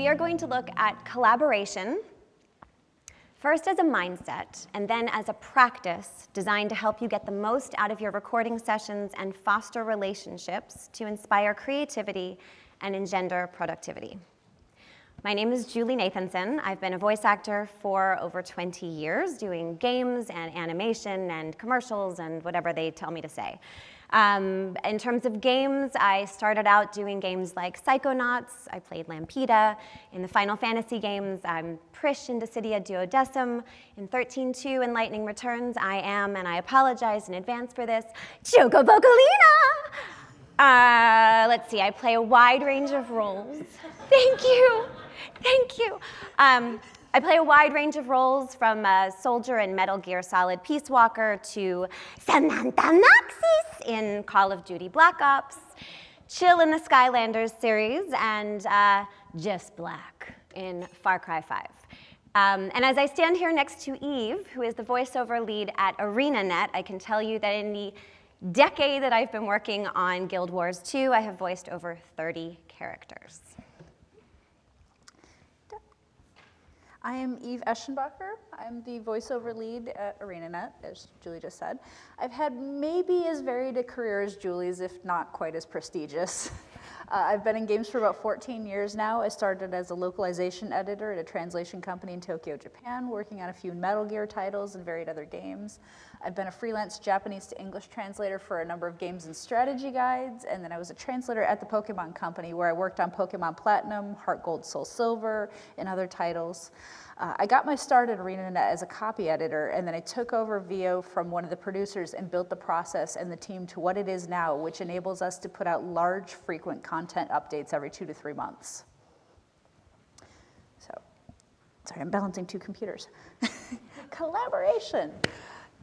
we are going to look at collaboration, first as a mindset, and then as a practice designed to help you get the most out of your recording sessions and foster relationships to inspire creativity and engender productivity. My name is Julie Nathanson. I've been a voice actor for over 20 years, doing games and animation and commercials and whatever they tell me to say. In terms of games, I started out doing games like Psychonauts. I played Lampita. In the Final Fantasy games, I'm Prish in Dissidia Duodecim. In 13.2 and Lightning Returns, I am, and I apologize in advance for this, Chocobocolina! Let's see, I play a wide range of roles. Thank you. Thank you. I play a wide range of roles, from soldier in Metal Gear Solid Peace Walker to Samantha Maxis in Call of Duty Black Ops, Chill in the Skylanders series, and Just Black in Far Cry 5. And as I stand here next to Eve, who is the voiceover lead at ArenaNet, I can tell you that in the decade that I've been working on Guild Wars 2, I have voiced over 30 characters. I am Eve Eschenbacher. I'm the voiceover lead at ArenaNet, as Julie just said. I've had maybe as varied a career as Julie's, if not quite as prestigious. I've been in games for about 14 years now. I started as a localization editor at a translation company in Tokyo, Japan, working on a few Metal Gear titles and varied other games. I've been a freelance Japanese to English translator for a number of games and strategy guides, and then I was a translator at the Pokemon Company, where I worked on Pokemon Platinum, Heart Gold, Soul Silver, and other titles. I got my start at ArenaNet as a copy editor, and then I took over VO from one of the producers and built the process and the team to what it is now, which enables us to put out large, frequent content updates every 2 to 3 months. So, sorry, I'm balancing 2 computers. Collaboration.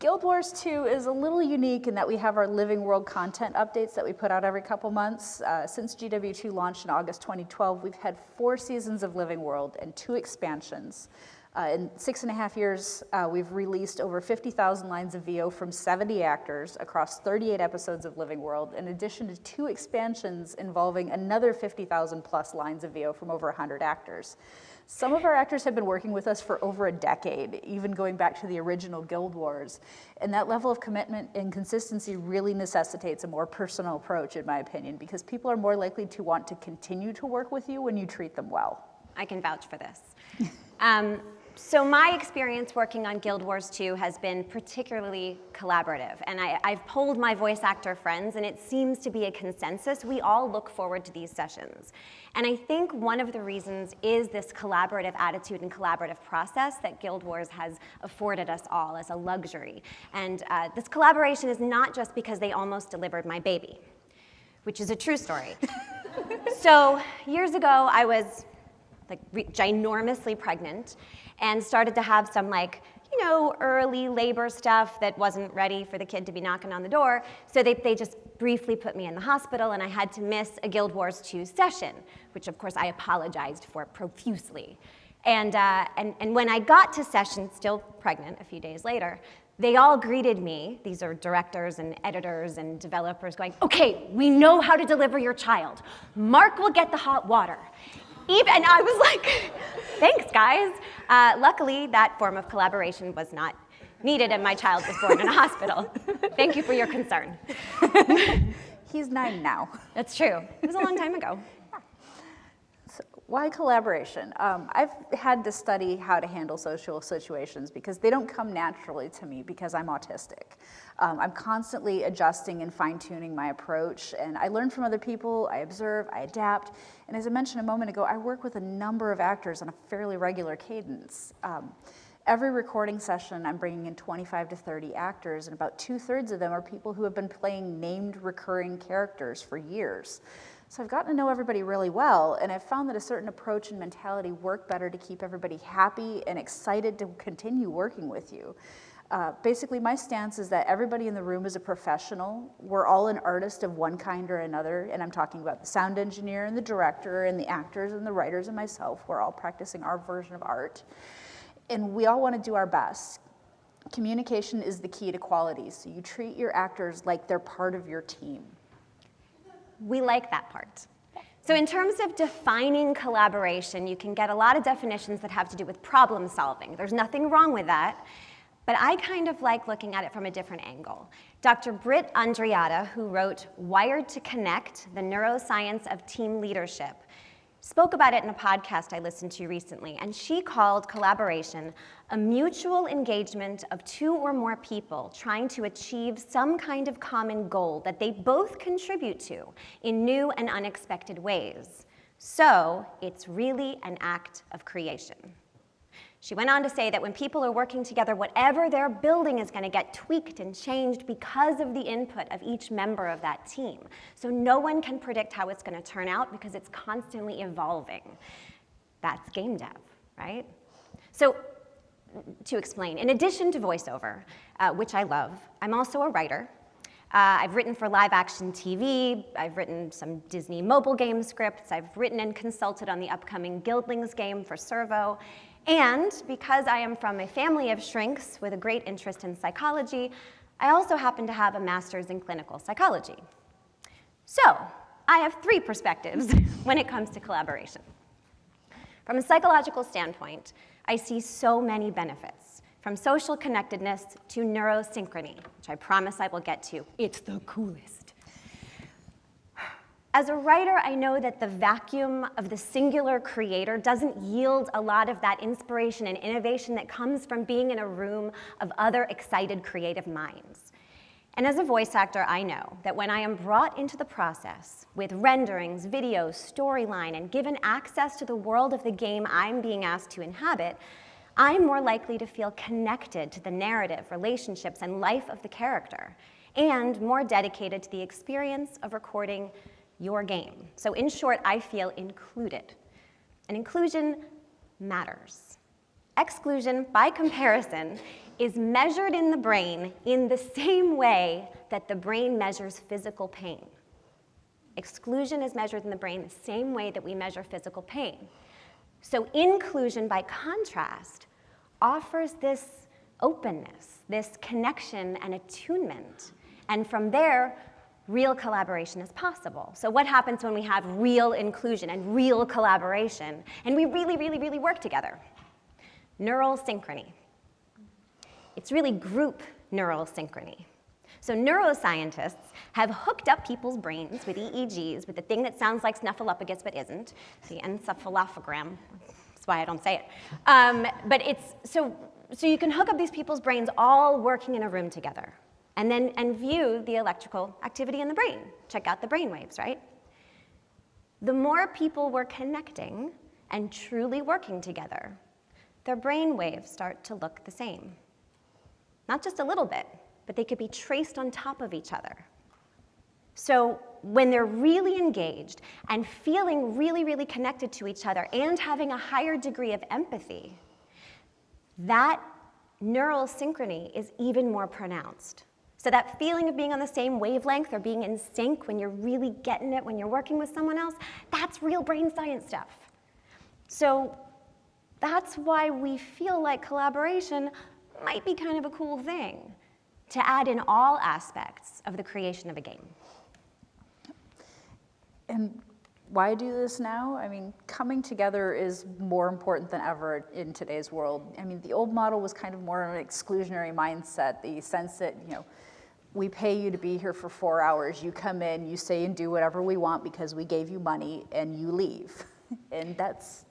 Guild Wars 2 is a little unique in that we have our Living World content updates that we put out every couple months. Since GW2 launched in August 2012, we've had 4 seasons of Living World and 2 expansions. In 6.5 years, we've released over 50,000 lines of VO from 70 actors across 38 episodes of Living World, in addition to 2 expansions involving another 50,000 plus lines of VO from over 100 actors. Some of our actors have been working with us for over a decade, even going back to the original Guild Wars. And that level of commitment and consistency really necessitates a more personal approach, in my opinion, because people are more likely to want to continue to work with you when you treat them well. I can vouch for this. So my experience working on Guild Wars 2 has been particularly collaborative, and I've polled my voice actor friends, and it seems to be a consensus. We all look forward to these sessions. And I think one of the reasons is this collaborative attitude and collaborative process that Guild Wars has afforded us all as a luxury. And this collaboration is not just because they almost delivered my baby, which is a true story. So years ago, I was ginormously pregnant and started to have some early labor stuff that wasn't ready for the kid to be knocking on the door. So they just briefly put me in the hospital, and I had to miss a Guild Wars 2 session, which of course I apologized for profusely. And when I got to session, still pregnant a few days later, they all greeted me, these are directors and editors and developers, going, "Okay, we know how to deliver your child. Mark will get the hot water." And I was like, thanks, guys. Luckily, that form of collaboration was not needed, and my child was born in a hospital. Thank you for your concern. He's 9 now. That's true. It was a long time ago. So why collaboration? I've had to study how to handle social situations because they don't come naturally to me because I'm autistic. I'm constantly adjusting and fine-tuning my approach, and I learn from other people, I observe, I adapt, and as I mentioned a moment ago, I work with a number of actors on a fairly regular cadence. Every recording session, I'm bringing in 25 to 30 actors, and about 2/3 of them are people who have been playing named recurring characters for years. So I've gotten to know everybody really well, and I've found that a certain approach and mentality work better to keep everybody happy and excited to continue working with you. Basically, my stance is that everybody in the room is a professional. We're all an artist of one kind or another, and I'm talking about the sound engineer and the director and the actors and the writers and myself. We're all practicing our version of art, and we all want to do our best. Communication is the key to quality, so you treat your actors like they're part of your team. We like that part. So in terms of defining collaboration, you can get a lot of definitions that have to do with problem solving. There's nothing wrong with that, but I kind of like looking at it from a different angle. Dr. Britt Andreatta, who wrote Wired to Connect, The Neuroscience of Team Leadership, spoke about it in a podcast I listened to recently, and she called collaboration a mutual engagement of two or more people trying to achieve some kind of common goal that they both contribute to in new and unexpected ways. So it's really an act of creation. She went on to say that when people are working together, whatever they're building is going to get tweaked and changed because of the input of each member of that team. So no one can predict how it's going to turn out because it's constantly evolving. That's game dev, right? So to explain, in addition to voiceover, which I love, I'm also a writer. I've written for live action TV, I've written some Disney mobile game scripts, I've written and consulted on the upcoming Guildlings game for Servo, and because I am from a family of shrinks with a great interest in psychology, I also happen to have a master's in clinical psychology. So I have three perspectives when it comes to collaboration. From a psychological standpoint, I see so many benefits, from social connectedness to neurosynchrony, which I promise I will get to. It's the coolest. As a writer, I know that the vacuum of the singular creator doesn't yield a lot of that inspiration and innovation that comes from being in a room of other excited creative minds. And as a voice actor, I know that when I am brought into the process with renderings, videos, storyline, and given access to the world of the game I'm being asked to inhabit, I'm more likely to feel connected to the narrative, relationships, and life of the character, and more dedicated to the experience of recording your game. So in short, I feel included. And inclusion matters. Exclusion, by comparison, is measured in the brain in the same way that the brain measures physical pain. Exclusion is measured in the brain the same way that we measure physical pain. So inclusion, by contrast, offers this openness, this connection and attunement. And from there, real collaboration is possible. So what happens when we have real inclusion and real collaboration, and we really, really, really work together? Neural synchrony. It's really group neural synchrony. So neuroscientists have hooked up people's brains with EEGs, with the thing that sounds like snuffleupagus but isn't, the encephalogram. That's why I don't say it. But it's, so you can hook up these people's brains all working in a room together, and view the electrical activity in the brain. Check out the brain waves, right? The more people were connecting and truly working together, their brain waves start to look the same. Not just a little bit, but they could be traced on top of each other. So when they're really engaged and feeling really, really connected to each other and having a higher degree of empathy, that neural synchrony is even more pronounced. So that feeling of being on the same wavelength or being in sync when you're really getting it, when you're working with someone else, that's real brain science stuff. So that's why we feel like collaboration might be kind of a cool thing to add in all aspects of the creation of a game. And why do this now? I mean, coming together is more important than ever in today's world. I mean, the old model was kind of more of an exclusionary mindset, the sense that, you know, we pay you to be here for 4 hours, you come in, you say and do whatever we want because we gave you money, and you leave. And that's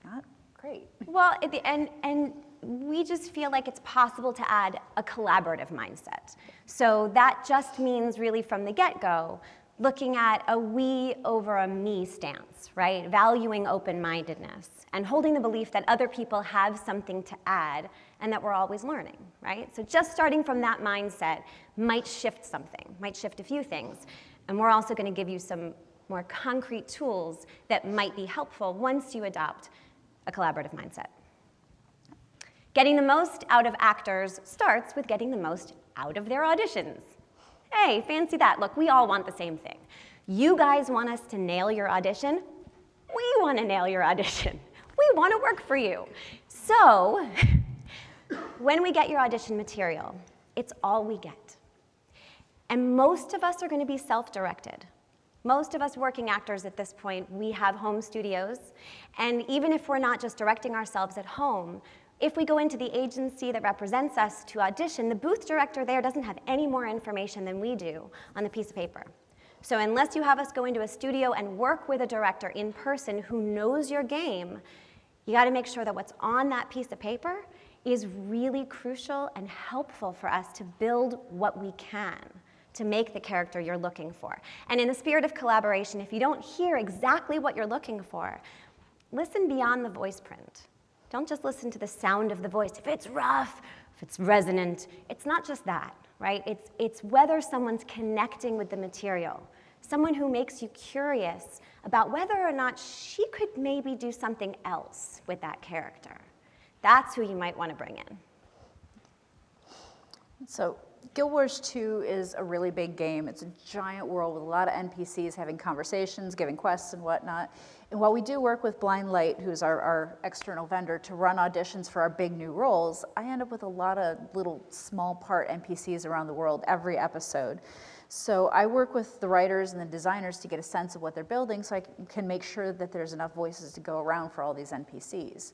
not great. Well, and we just feel like it's possible to add a collaborative mindset. So that just means really from the get-go, looking at a we over a me stance, right? Valuing open-mindedness and holding the belief that other people have something to add and that we're always learning, right? So just starting from that mindset might shift something, might shift a few things. And we're also going to give you some more concrete tools that might be helpful once you adopt a collaborative mindset. Getting the most out of actors starts with getting the most out of their auditions. Hey, fancy that. Look, we all want the same thing. You guys want us to nail your audition. We want to nail your audition. We want to work for you. So when we get your audition material, it's all we get. And most of us are going to be self-directed. Most of us working actors at this point, we have home studios, and even if we're not just directing ourselves at home, if we go into the agency that represents us to audition, the booth director there doesn't have any more information than we do on the piece of paper. So unless you have us go into a studio and work with a director in person who knows your game, you gotta make sure that what's on that piece of paper is really crucial and helpful for us to build what we can to make the character you're looking for. And in the spirit of collaboration, if you don't hear exactly what you're looking for, listen beyond the voice print. Don't just listen to the sound of the voice. If it's rough, if it's resonant, it's not just that, right? It's whether someone's connecting with the material, someone who makes you curious about whether or not she could maybe do something else with that character. That's who you might want to bring in. So Guild Wars 2 is a really big game. It's a giant world with a lot of NPCs having conversations, giving quests and whatnot. And while we do work with Blind Light, who's our external vendor, to run auditions for our big new roles, I end up with a lot of little small part NPCs around the world every episode. So I work with the writers and the designers to get a sense of what they're building so I can make sure that there's enough voices to go around for all these NPCs.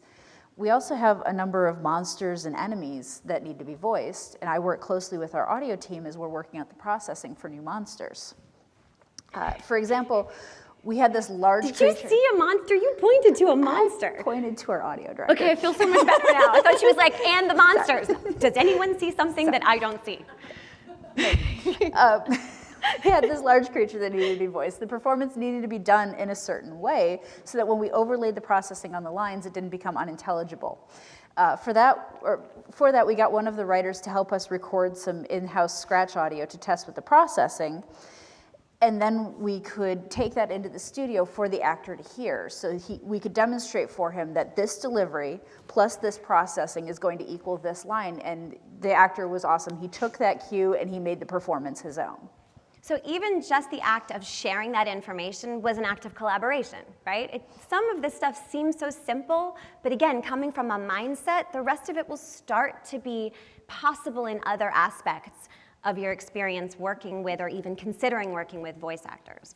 We also have a number of monsters and enemies that need to be voiced, and I work closely with our audio team as we're working out the processing for new monsters. For example, we had this large creature. Did you see a monster? You pointed to a monster. I pointed to our audio director. Okay, I feel so much better now. I thought she was like, and the monsters. Does anyone see something that I don't see? We had this large creature that needed to be voiced. The performance needed to be done in a certain way so that when we overlaid the processing on the lines, it didn't become unintelligible. For that, we got one of the writers to help us record some in-house scratch audio to test with the processing, and then we could take that into the studio for the actor to hear. So we could demonstrate for him that this delivery plus this processing is going to equal this line, and the actor was awesome. He took that cue and he made the performance his own. So even just the act of sharing that information was an act of collaboration, right? Some of this stuff seems so simple, but again, coming from a mindset, the rest of it will start to be possible in other aspects of your experience working with or even considering working with voice actors.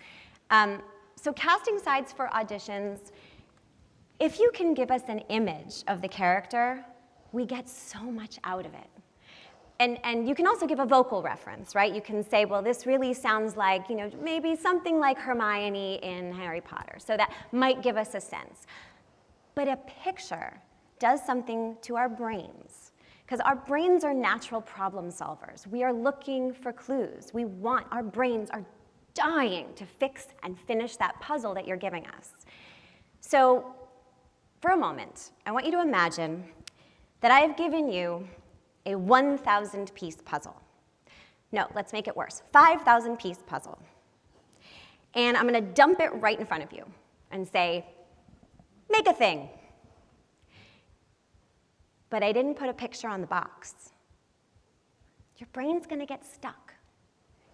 So casting sides for auditions, if you can give us an image of the character, we get so much out of it. And you can also give a vocal reference, right? You can say, well, this really sounds like, maybe something like Hermione in Harry Potter. So that might give us a sense. But a picture does something to our brains, because our brains are natural problem solvers. We are looking for clues. Our brains are dying to fix and finish that puzzle that you're giving us. So for a moment, I want you to imagine that I have given you a 1,000-piece puzzle. No, let's make it worse. 5,000-piece puzzle. And I'm going to dump it right in front of you and say, make a thing. But I didn't put a picture on the box. Your brain's going to get stuck.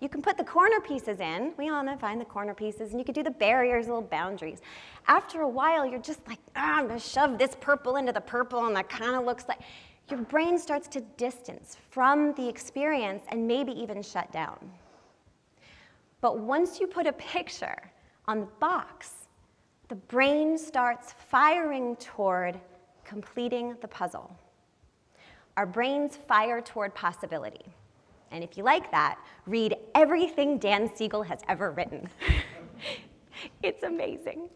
You can put the corner pieces in. We all know, find the corner pieces, and you can do the barriers, little boundaries. After a while, you're just like, I'm going to shove this purple into the purple, and that kind of looks like... Your brain starts to distance from the experience and maybe even shut down. But once you put a picture on the box, the brain starts firing toward completing the puzzle. Our brains fire toward possibility. And if you like that, read everything Dan Siegel has ever written. It's amazing.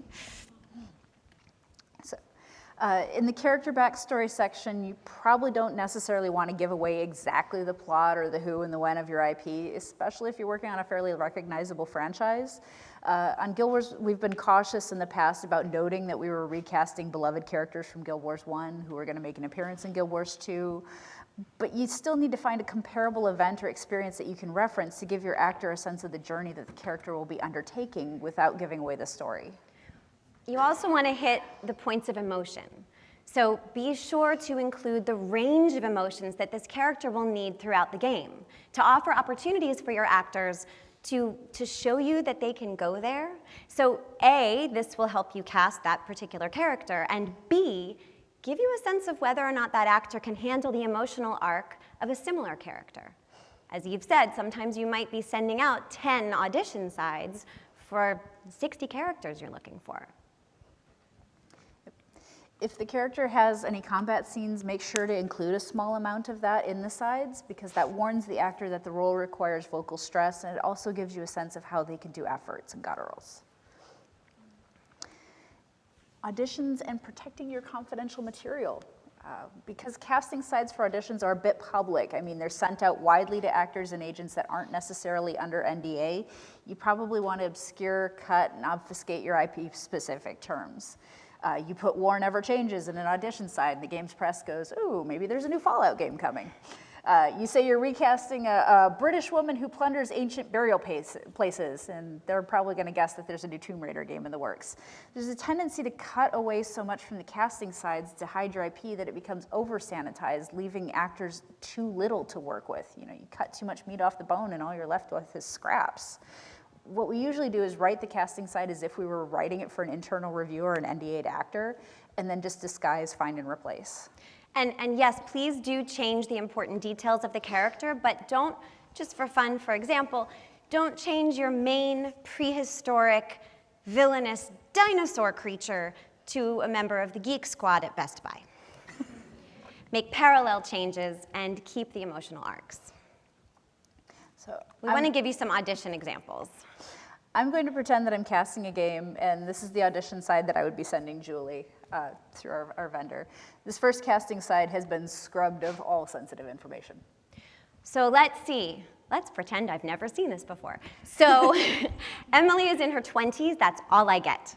In the character backstory section, you probably don't necessarily want to give away exactly the plot or the who and the when of your IP, especially if you're working on a fairly recognizable franchise. On Guild Wars, we've been cautious in the past about noting that we were recasting beloved characters from Guild Wars 1 who are going to make an appearance in Guild Wars 2. But you still need to find a comparable event or experience that you can reference to give your actor a sense of the journey that the character will be undertaking without giving away the story. You also want to hit the points of emotion. So be sure to include the range of emotions that this character will need throughout the game to offer opportunities for your actors to show you that they can go there. So A, this will help you cast that particular character, and B, give you a sense of whether or not that actor can handle the emotional arc of a similar character. As you've said, sometimes you might be sending out 10 audition sides for 60 characters you're looking for. If the character has any combat scenes, make sure to include a small amount of that in the sides, because that warns the actor that the role requires vocal stress, and it also gives you a sense of how they can do efforts and gutturals. Auditions and protecting your confidential material. Because casting sites for auditions are a bit public, I mean, they're sent out widely to actors and agents that aren't necessarily under NDA, you probably want to obscure, cut, and obfuscate your IP-specific terms. You put "War Never Changes" in an audition side, and the game's press goes, ooh, maybe there's a new Fallout game coming. You say you're recasting a British woman who plunders ancient burial places, and they're probably going to guess that there's a new Tomb Raider game in the works. There's a tendency to cut away so much from the casting sides to hide your IP that it becomes over-sanitized, leaving actors too little to work with. You know, you cut too much meat off the bone, and all you're left with is scraps. What we usually do is write the casting side as if we were writing it for an internal reviewer or an NDA'd actor, and then just disguise, find, and replace. And yes, please do change the important details of the character, but don't, just for fun, for example, don't change your main prehistoric, villainous dinosaur creature to a member of the Geek Squad at Best Buy. Make parallel changes and keep the emotional arcs. So we want to give you some audition examples. I'm going to pretend that I'm casting a game, and this is the audition side that I would be sending Julie through our vendor. This first casting side has been scrubbed of all sensitive information. So let's see. Let's pretend I've never seen this before. So Emily is in her 20s. That's all I get.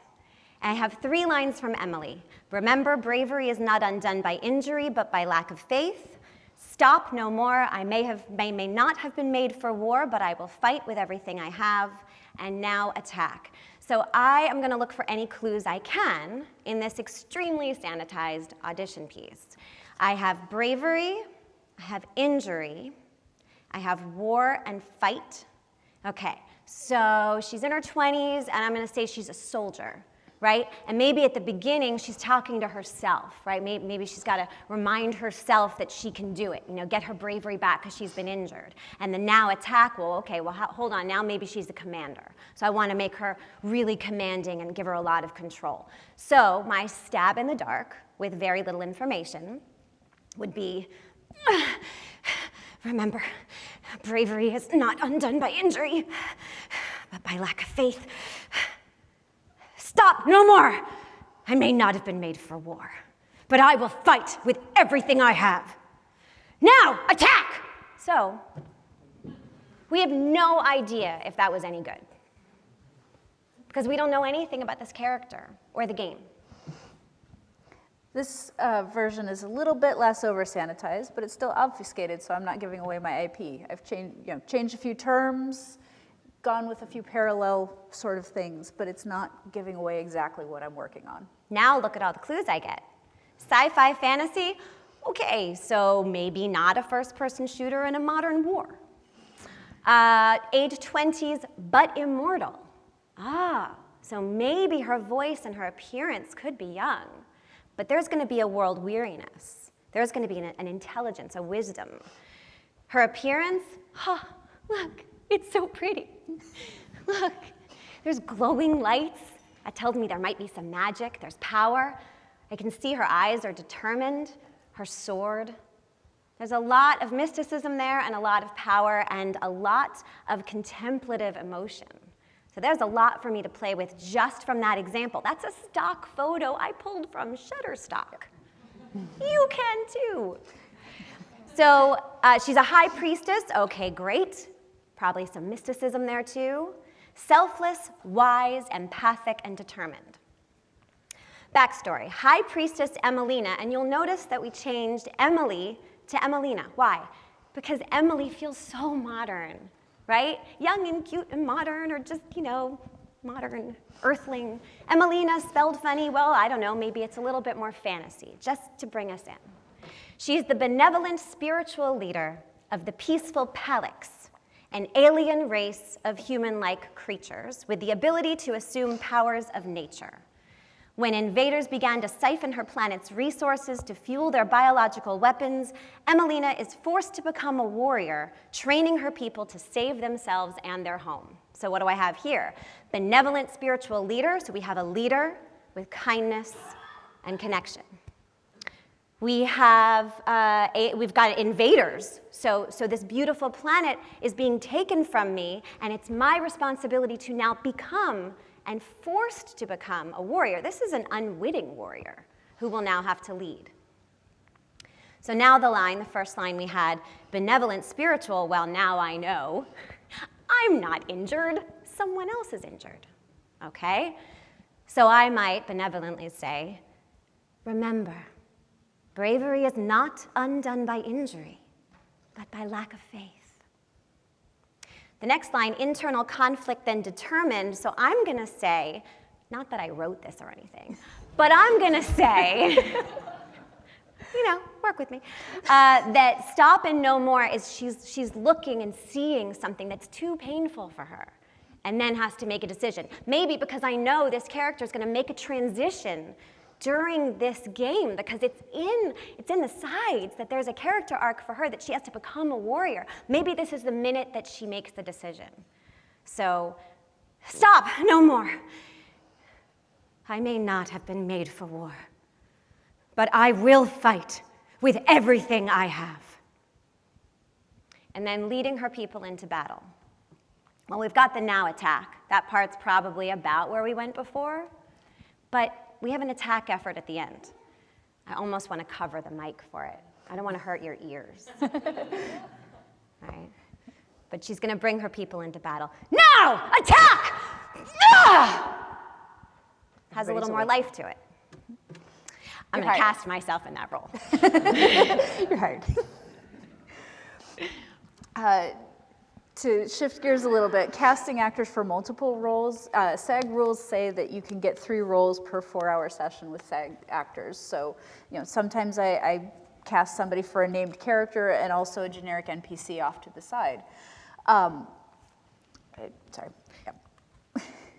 I have 3 lines from Emily. Remember, bravery is not undone by injury, but by lack of faith. Stop no more. I may not have been made for war, but I will fight with everything I have. And now attack. So I am going to look for any clues I can in this extremely sanitized audition piece. I have bravery, I have injury, I have war and fight. Okay, so she's in her 20s, and I'm going to say she's a soldier, right? And maybe at the beginning, she's talking to herself, right? Maybe she's got to remind herself that she can do it, you know, get her bravery back because she's been injured. And then now attack, well, okay, well, hold on, now maybe she's the commander. So I want to make her really commanding and give her a lot of control. So my stab in the dark with very little information would be, remember, bravery is not undone by injury, but by lack of faith. Stop, no more. I may not have been made for war, but I will fight with everything I have. Now, attack! So, we have no idea if that was any good, because we don't know anything about this character or the game. This version is a little bit less over-sanitized, but it's still obfuscated, so I'm not giving away my IP. I've changed a few terms, gone with a few parallel sort of things, but it's not giving away exactly what I'm working on. Now look at all the clues I get. Sci-fi fantasy, okay, so maybe not a first-person shooter in a modern war. Age 20s, but immortal. So maybe her voice and her appearance could be young, but there's going to be a world weariness. There's going to be an intelligence, a wisdom. Her appearance, look, it's so pretty. Look, there's glowing lights. That tells me there might be some magic. There's power. I can see her eyes are determined, her sword. There's a lot of mysticism there and a lot of power and a lot of contemplative emotion. So there's a lot for me to play with just from that example. That's a stock photo I pulled from Shutterstock. You can too. So she's a high priestess. Okay, great. Probably some mysticism there too. Selfless, wise, empathic, and determined. Backstory, High Priestess Emelina, and you'll notice that we changed Emily to Emelina. Why? Because Emily feels so modern, right? Young and cute and modern, or just, you know, modern earthling. Emelina spelled funny, well, I don't know, maybe it's a little bit more fantasy, just to bring us in. She's the benevolent spiritual leader of the peaceful Palix, an alien race of human-like creatures with the ability to assume powers of nature. When invaders began to siphon her planet's resources to fuel their biological weapons, Emelina is forced to become a warrior, training her people to save themselves and their home. So what do I have here? Benevolent spiritual leader. So we have a leader with kindness and connection. We've got invaders. So this beautiful planet is being taken from me, and it's my responsibility to now become and forced to become a warrior. This is an unwitting warrior who will now have to lead. So now the first line we had, benevolent spiritual. Well, now I know I'm not injured, someone else is injured, okay? So I might benevolently say, remember, bravery is not undone by injury, but by lack of faith. The next line, internal conflict then determined. So I'm going to say, not that I wrote this or anything, but I'm going to say, work with me, that stop and no more is she's looking and seeing something that's too painful for her and then has to make a decision. Maybe because I know this character is going to make a transition during this game because it's in the sides that there's a character arc for her that she has to become a warrior. Maybe this is the minute that she makes the decision. So, stop, no more. I may not have been made for war, but I will fight with everything I have. And then leading her people into battle. Well, we've got the now attack. That part's probably about where we went before, but we have an attack effort at the end. I almost want to cover the mic for it. I don't want to hurt your ears. Right? But she's going to bring her people into battle. Now, attack! Ah! Has a little more life to it. I'm going to cast myself in that role. You're hired. To shift gears a little bit, casting actors for multiple roles, SAG rules say that you can get 3 roles per 4-hour session with SAG actors. So, sometimes I cast somebody for a named character and also a generic NPC off to the side. Sorry. Yep.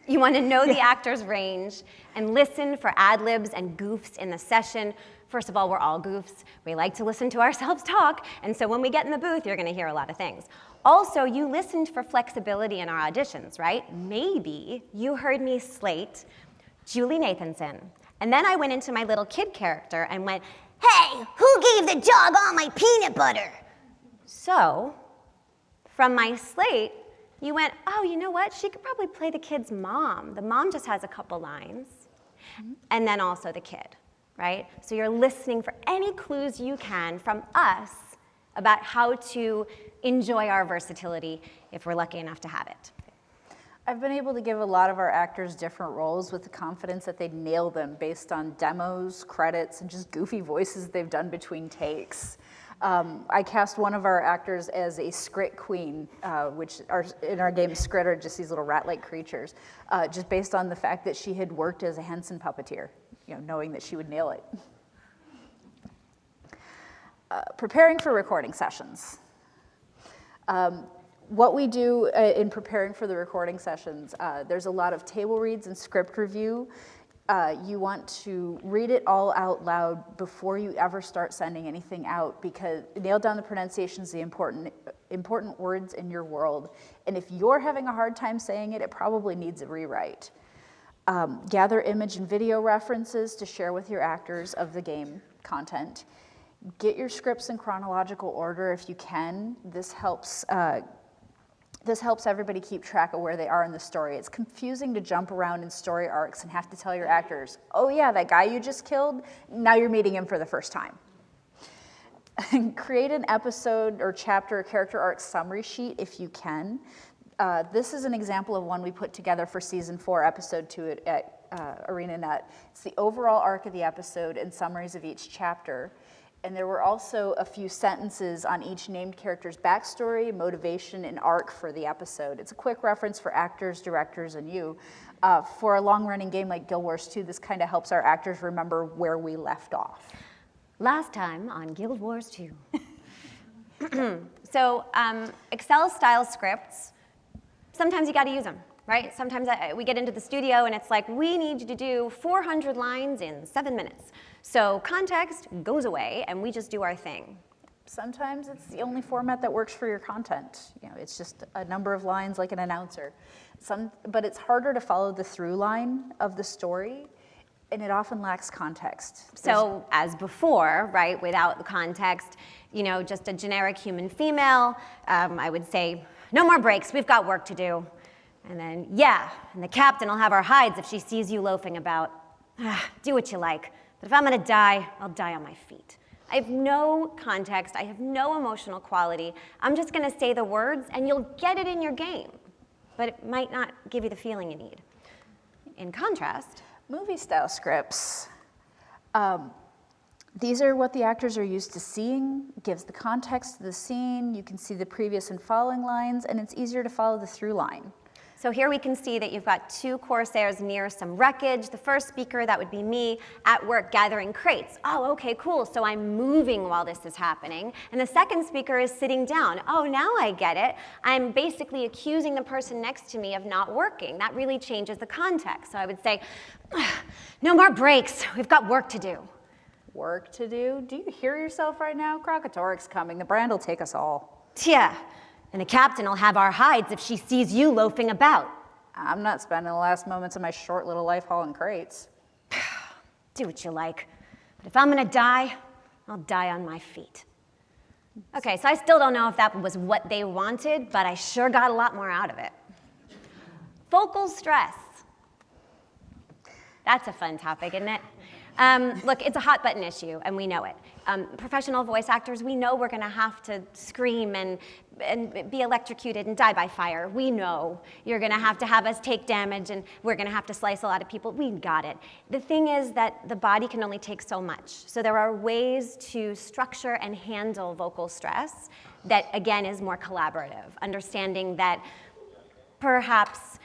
You want to know the actor's range and listen for ad-libs and goofs in the session. First of all, we're all goofs. We like to listen to ourselves talk, and so when we get in the booth, you're going to hear a lot of things. Also, you listened for flexibility in our auditions, right? Maybe you heard me slate Julie Nathanson, and then I went into my little kid character and went, hey, who gave the dog all my peanut butter? So, from my slate, you went, oh, you know what? She could probably play the kid's mom. The mom just has a couple lines, and then also the kid, right? So you're listening for any clues you can from us about how to enjoy our versatility if we're lucky enough to have it. I've been able to give a lot of our actors different roles with the confidence that they'd nail them based on demos, credits, and just goofy voices they've done between takes. I cast one of our actors as a skrit queen, which in our game skrit are just these little rat-like creatures, just based on the fact that she had worked as a Henson puppeteer, knowing that she would nail it. Preparing for recording sessions. What we do in preparing for the recording sessions, there's a lot of table reads and script review. You want to read it all out loud before you ever start sending anything out, because nail down the pronunciations, the important words in your world. And if you're having a hard time saying it, it probably needs a rewrite. Gather image and video references to share with your actors of the game content. Get your scripts in chronological order if you can. This helps everybody keep track of where they are in the story. It's confusing to jump around in story arcs and have to tell your actors, oh yeah, that guy you just killed, now you're meeting him for the first time. Create an episode or chapter or character arc summary sheet if you can. This is an example of one we put together for season 4, episode 2 at ArenaNet. It's the overall arc of the episode and summaries of each chapter. And there were also a few sentences on each named character's backstory, motivation, and arc for the episode. It's a quick reference for actors, directors, and you. For a long-running game like Guild Wars 2, this kind of helps our actors remember where we left off. Last time on Guild Wars 2. So Excel-style scripts, sometimes you got to use them, right? Sometimes we get into the studio and it's like, we need you to do 400 lines in 7 minutes. So context goes away and we just do our thing. Sometimes it's the only format that works for your content. It's just a number of lines like an announcer. but it's harder to follow the through line of the story, and it often lacks context. So as before, right, without the context, you know, just a generic human female, I would say, no more breaks, we've got work to do. And then, yeah, and the captain will have our hides if she sees you loafing about. Do what you like, but if I'm gonna die, I'll die on my feet. I have no context, I have no emotional quality. I'm just gonna say the words and you'll get it in your game, but it might not give you the feeling you need. In contrast, movie-style scripts. These are what the actors are used to seeing, gives the context to the scene, you can see the previous and following lines, and it's easier to follow the through line. So here we can see that you've got two Corsairs near some wreckage. The first speaker, that would be me, at work gathering crates. Oh, okay, cool, so I'm moving while this is happening. And the second speaker is sitting down. Oh, now I get it. I'm basically accusing the person next to me of not working. That really changes the context. So I would say, no more breaks, we've got work to do. Work to do? Do you hear yourself right now? Krokatorik's coming, the brand will take us all. Yeah. And the captain will have our hides if she sees you loafing about. I'm not spending the last moments of my short little life hauling crates. Do what you like. But if I'm gonna die, I'll die on my feet. Okay, so I still don't know if that was what they wanted, but I sure got a lot more out of it. Vocal stress. That's a fun topic, isn't it? Look, it's a hot button issue, and we know it. Professional voice actors, we know we're gonna have to scream and be electrocuted and die by fire. We know you're gonna have us take damage and we're gonna have to slice a lot of people. We got it. The thing is that the body can only take so much. So there are ways to structure and handle vocal stress that, again, is more collaborative, understanding that perhaps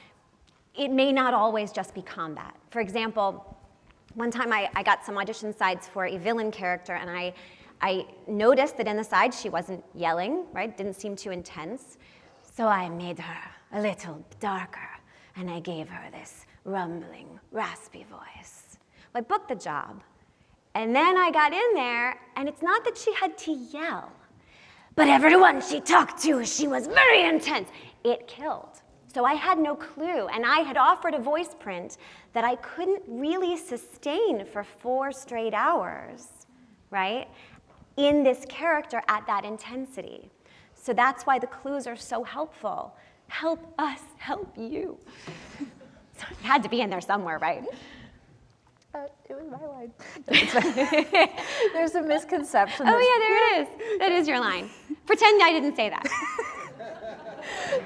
it may not always just be combat. For example, one time I got some audition sides for a villain character, and I noticed that in the sides she wasn't yelling, right? Didn't seem too intense. So I made her a little darker, and I gave her this rumbling, raspy voice. Well, I booked the job, and then I got in there, and it's not that she had to yell, but everyone she talked to, she was very intense. It killed. So I had no clue, and I had offered a voice print that I couldn't really sustain for 4 straight hours, right, in this character at that intensity. So that's why the clues are so helpful. Help us help you. So it had to be in there somewhere, right? It was my line. There's a misconception. Oh yeah, there it is. That is your line. Pretend I didn't say that.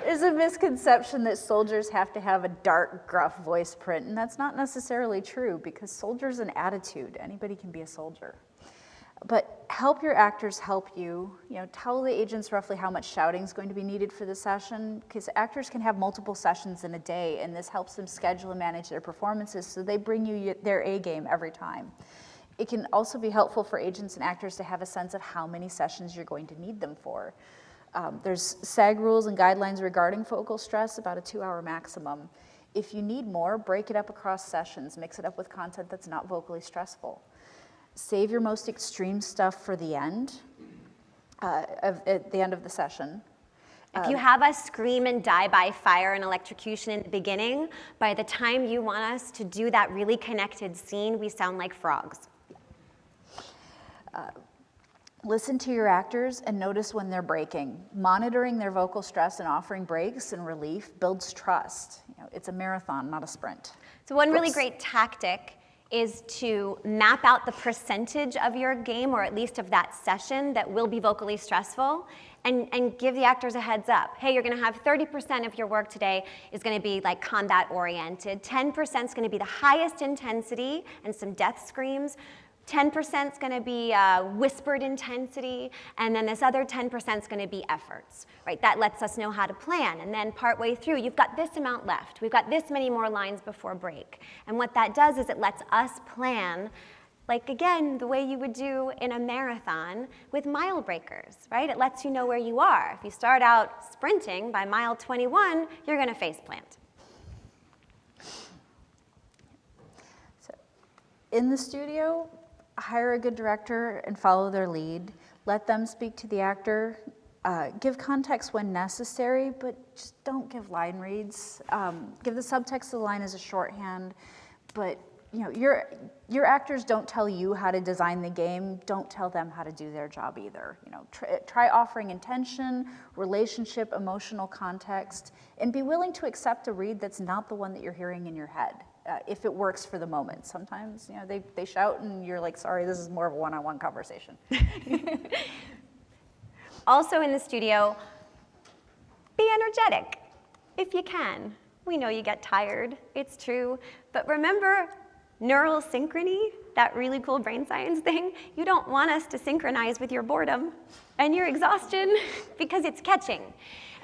There's a misconception that soldiers have to have a dark, gruff voice print, and that's not necessarily true because soldier's an attitude. Anybody can be a soldier. But help your actors help you. You know, tell the agents roughly how much shouting is going to be needed for the session, because actors can have multiple sessions in a day, and this helps them schedule and manage their performances so they bring you their A game every time. It can also be helpful for agents and actors to have a sense of how many sessions you're going to need them for. There's SAG rules and guidelines regarding vocal stress, about a 2-hour maximum. If you need more, break it up across sessions, mix it up with content that's not vocally stressful. Save your most extreme stuff for the end, at the end of the session. If you have us scream and die by fire and electrocution in the beginning, by the time you want us to do that really connected scene, we sound like frogs. Listen to your actors and notice when they're breaking. Monitoring their vocal stress and offering breaks and relief builds trust. You know, it's a marathon, not a sprint. So one really great tactic is to map out the percentage of your game, or at least of that session, that will be vocally stressful, and give the actors a heads up. Hey, you're gonna have 30% of your work today is gonna be like combat oriented, 10% is gonna be the highest intensity and some death screams, 10% is gonna be whispered intensity, and then this other 10% is gonna be efforts, right? That lets us know how to plan, and then partway through, you've got this amount left. We've got this many more lines before break. And what that does is it lets us plan, like again, the way you would do in a marathon with mile breakers, right? It lets you know where you are. If you start out sprinting by mile 21, you're gonna face plant. So, in the studio, hire a good director and follow their lead. Let them speak to the actor. Give context when necessary, but just don't give line reads. Give the subtext of the line as a shorthand, but your actors don't tell you how to design the game. Don't tell them how to do their job either. Try offering intention, relationship, emotional context, and be willing to accept a read that's not the one that you're hearing in your head, if it works for the moment. Sometimes, they shout and you're like, sorry, this is more of a one-on-one conversation. Also in the studio, be energetic if you can. We know you get tired, it's true, but remember neural synchrony, that really cool brain science thing? You don't want us to synchronize with your boredom and your exhaustion because it's catching.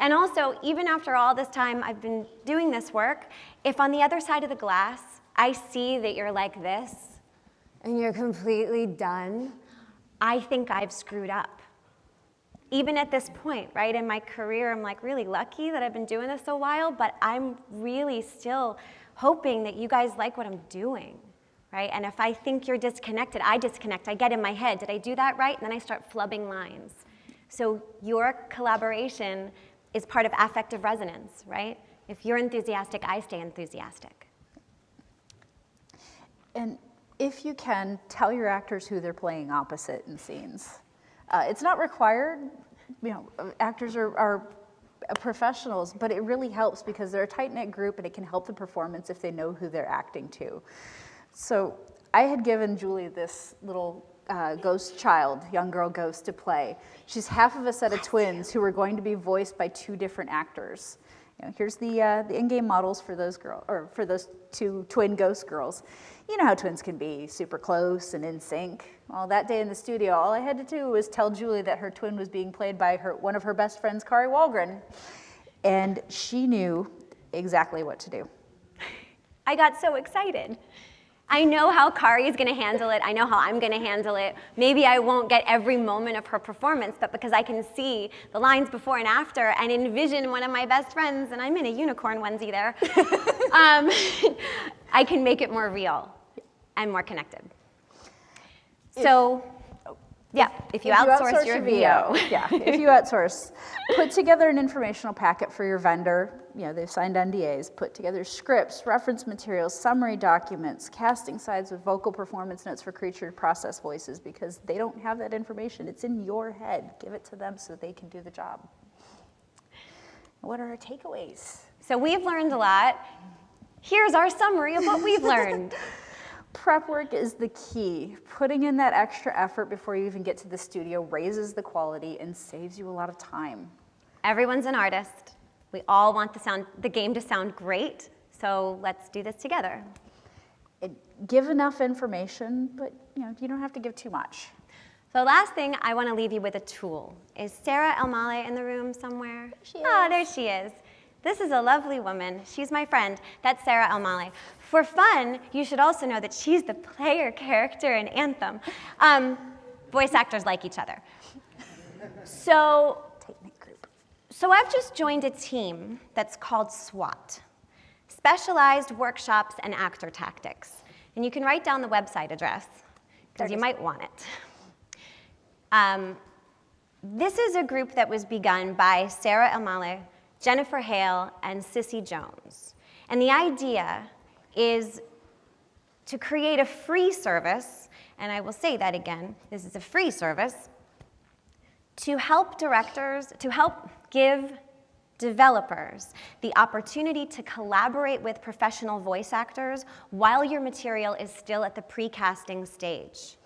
And also, even after all this time I've been doing this work, if on the other side of the glass, I see that you're like this and you're completely done, I think I've screwed up. Even at this point, right, in my career, I'm like really lucky that I've been doing this a while, but I'm really still hoping that you guys like what I'm doing, right? And if I think you're disconnected, I disconnect. I get in my head, did I do that right? And then I start flubbing lines. So your collaboration is part of affective resonance, right? If you're enthusiastic, I stay enthusiastic. And if you can, tell your actors who they're playing opposite in scenes. It's not required, actors are professionals, but it really helps because they're a tight-knit group and it can help the performance if they know who they're acting to. So I had given Julie this little ghost child, young girl ghost, to play. She's half of a set of twins who are going to be voiced by two different actors. Here's the in-game models for those two twin ghost girls. You know how twins can be, super close and in sync. Well, that day in the studio, all I had to do was tell Julie that her twin was being played by one of her best friends, Kari Wahlgren, and she knew exactly what to do. I got so excited. I know how Kari is going to handle it. I know how I'm going to handle it. Maybe I won't get every moment of her performance, but because I can see the lines before and after and envision one of my best friends, and I'm in a unicorn onesie there, I can make it more real and more connected. So, yeah, if you outsource your VO. Yeah, if you outsource, put together an informational packet for your vendor. They've signed NDAs. Put together scripts, reference materials, summary documents, casting sides with vocal performance notes for creature process voices, because they don't have that information. It's in your head. Give it to them so they can do the job. What are our takeaways? So we've learned a lot. Here's our summary of what we've learned. Prep work is the key. Putting in that extra effort before you even get to the studio raises the quality and saves you a lot of time. Everyone's an artist. We all want the game to sound great, so let's do this together. Give enough information, but you don't have to give too much. So last thing, I want to leave you with a tool. Is Sarah Elmale in the room somewhere? There she is. Oh, there she is. This is a lovely woman. She's my friend. That's Sarah Elmale. For fun, you should also know that she's the player character in Anthem. Voice actors like each other. So I've just joined a team that's called SWAT, Specialized Workshops and Actor Tactics. And you can write down the website address, because you might want it. This is a group that was begun by Sarah Elmale, Jennifer Hale, and Sissy Jones. And the idea is to create a free service, and I will say that again, this is a free service, to help give developers the opportunity to collaborate with professional voice actors while your material is still at the pre-casting stage.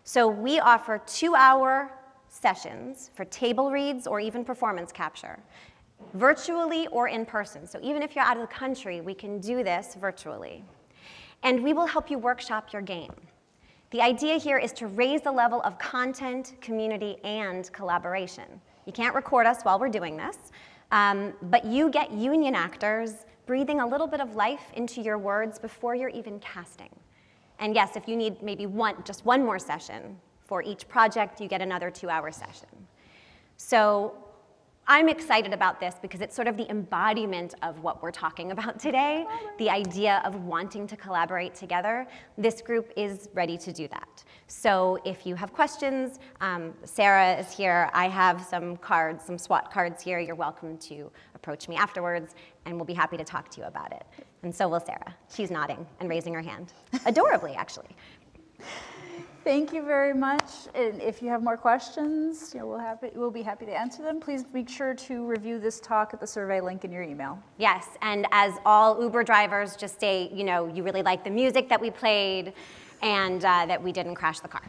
So we offer 2-hour sessions for table reads or even performance capture, virtually or in person. So even if you're out of the country, we can do this virtually. And we will help you workshop your game. The idea here is to raise the level of content, community, and collaboration. You can't record us while we're doing this, but you get union actors breathing a little bit of life into your words before you're even casting. And yes, if you need maybe just one more session for each project, you get another 2-hour session. So I'm excited about this because it's sort of the embodiment of what we're talking about today, the idea of wanting to collaborate together. This group is ready to do that. So if you have questions, Sarah is here. I have some cards, some SWOT cards here. You're welcome to approach me afterwards, and we'll be happy to talk to you about it. And so will Sarah. She's nodding and raising her hand, adorably, actually. Thank you very much. And if you have more questions, we'll be happy to answer them. Please make sure to review this talk at the survey link in your email. Yes, and as all Uber drivers, just say, you really like the music that we played and that we didn't crash the car.